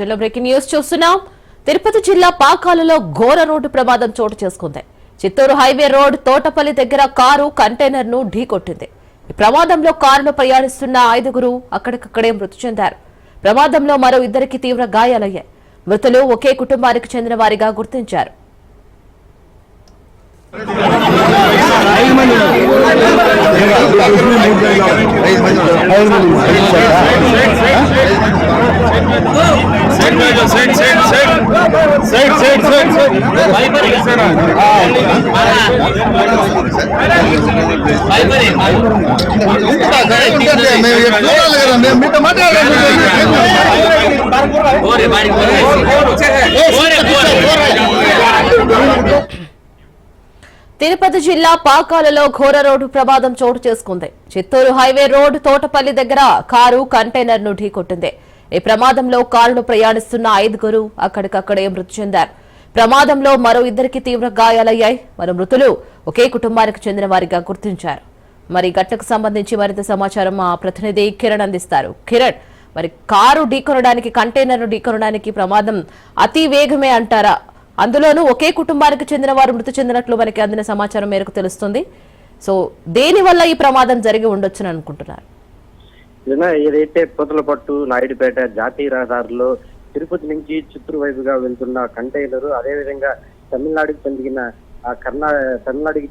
Breaking news చూస్తున్నాం. తిరుపతి జిల్లా పాకాలలో ఘోర రోడ్డు ప్రమాదం చోటు చేసుకుంది. చిత్తూరు హైవే రోడ్ తోటపల్లి దగ్గర కారు కంటైనర్ ను ఢీకొట్టింది. ఈ ప్రమాదంలో కారులో ప్రయాణిస్తున్న 5గురు అక్కడికక్కడే మృతి చెందారు. ప్రమాదంలో మరో 2కి తీవ్ర గాయాలయ్యాయి. మృతులు ఒకే కుటుంబానికి చెందిన వారిగా గుర్తించారు. తిరుపతి జిల్లా పాకాలలో ఘోర రోడ్డు ప్రమాదం చోటు చేసుకుంది. చిత్తూరు హైవే రోడ్ తోటపల్లి దగ్గర కారు కంటైనర్ ను ఢీకొట్టింది. ఈ ప్రమాదంలో కారును ప్రయాణిస్తున్న 5గురు అక్కడికక్కడే మృతి చెందారు. ప్రమాదంలో మరో 2కి తీవ్ర గాయాలయ్యాయి. మరో మృతులు ఒకే కుటుంబానికి చెందిన వారిగా గుర్తించారు. మరి ఘటనకు సంబంధించి మరింత సమాచారం మా ప్రతినిధి కిరణ్ అందిస్తారు. కిరణ్, మరి కారు ఢీకొనడానికి కంటైనర్ ను ఢీకొనడానికి ప్రమాదం అతి వేగమే అంటారా? అందులోనూ ఒకే కుటుంబానికి చెందిన వారు మృతి చెందినట్లు మనకి అందిన సమాచారం మేరకు తెలుస్తుంది. సో దేని వల్ల ఈ ప్రమాదం జరిగి ఉండొచ్చని అనుకుంటున్నారు? ఏదైతే పూతలపట్టు నాయుడుపేట జాతీయ రహదారిలో తిరుపతి నుంచి చిత్తూరు వైపుగా వెళ్తున్న కంటైనర్, అదేవిధంగా తమిళనాడుకి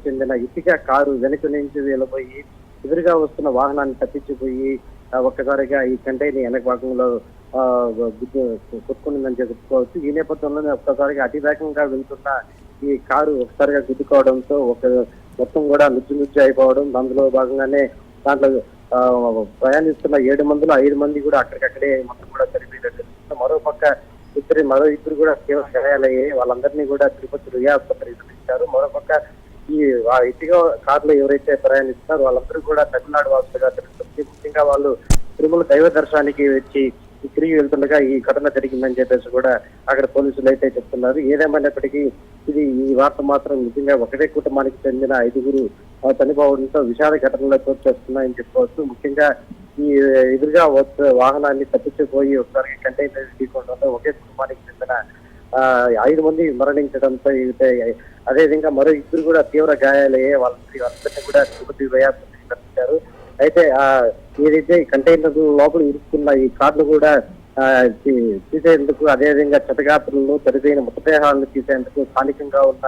చెందిన ఇసుక కారు వెనుక నుంచి వెళ్ళిపోయి ఎదురుగా వస్తున్న వాహనాన్ని తప్పించిపోయి ఒక్కసారిగా ఈ కంటైనర్ వెనక భాగంలో కొట్టుకుందని చెప్పుకోవచ్చు. ఈ నేపథ్యంలోనే ఒక్కసారిగా అతి వేగంగా వెళ్తున్న ఈ కారు ఒకసారిగా గుద్దుకోవడంతో మొత్తం కూడా నుజ్జు అయిపోవడం. అందులో భాగంగానే దాంట్లో ప్రయాణిస్తున్న 7 మందిలో 5 మంది కూడా అక్కడికక్కడే మొత్తం కూడా చనిపోయినట్టు. మరో ఇద్దరు కూడా తీవ్ర గాయాలయ్యాయి. వాళ్ళందరినీ కూడా తిరుపతి రుయా ఆసుపత్రికి తరలించారు. మరోపక్క ఈ ఇటుక కారులో ఎవరైతే ప్రయాణిస్తున్నారో వాళ్ళందరూ కూడా తమిళనాడు వాసులుగా తెలుస్తుంది. ముఖ్యంగా వాళ్ళు తిరుమల దైవ దర్శనానికి వచ్చి తిరిగి వెళ్తుండగా ఈ ఘటన జరిగిందని చెప్పేసి కూడా అక్కడ పోలీసులు అయితే చెప్తున్నారు. ఏదేమైనప్పటికీ ఈ వార్త మాత్రం నిజంగా ఒకటే కుటుంబానికి చెందిన 5గురు చనిపోవడంతో విషాద ఘటనలో చోటు చేస్తున్నాయని చెప్పుకోవచ్చు. ముఖ్యంగా ఈ ఎదురుగా వాహనాన్ని తప్పించిపోయి ఒకసారి కంటైనర్ ఢీకొనడంతో ఒకే కుటుంబానికి చెందిన 5 మంది మరణించడంతో అదేవిధంగా మరో 2 కూడా తీవ్ర గాయాలయ్యే వాళ్ళందరినీ కూడా తిరుపతి ప్రయాణించారు తరలించారు. అయితే ఏదైతే కంటైనర్ లోపల ఇరుక్కున్న ఈ కార్లు కూడా తీసేందుకు, అదేవిధంగా క్షతగాత్రులను చనిపోయిన మృతదేహాలను తీసేందుకు స్థానికంగా ఉన్న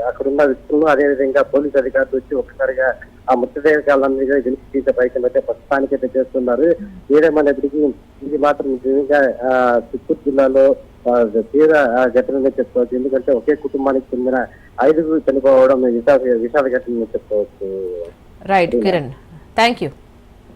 అక్కడున్న వ్యక్తులను, అదేవిధంగా పోలీసు అధికారులు వచ్చి ఒక్కసారిగా ఆ మృతదేహాలన్నీ వెలికి తీసే ప్రయత్నం అయితే ప్రస్తుతానికైతే చేస్తున్నారు. ఏదేమైనప్పటికీ ఇది మాత్రం నిజంగా చిత్తూరు జిల్లాలో తీవ్ర ఘటనగా చెప్పుకోవచ్చు. ఎందుకంటే ఒకే కుటుంబానికి చెందిన 5గురు చనిపోవడం విషాద ఘటనగా చెప్పుకోవచ్చు. Right Kiran, thank you.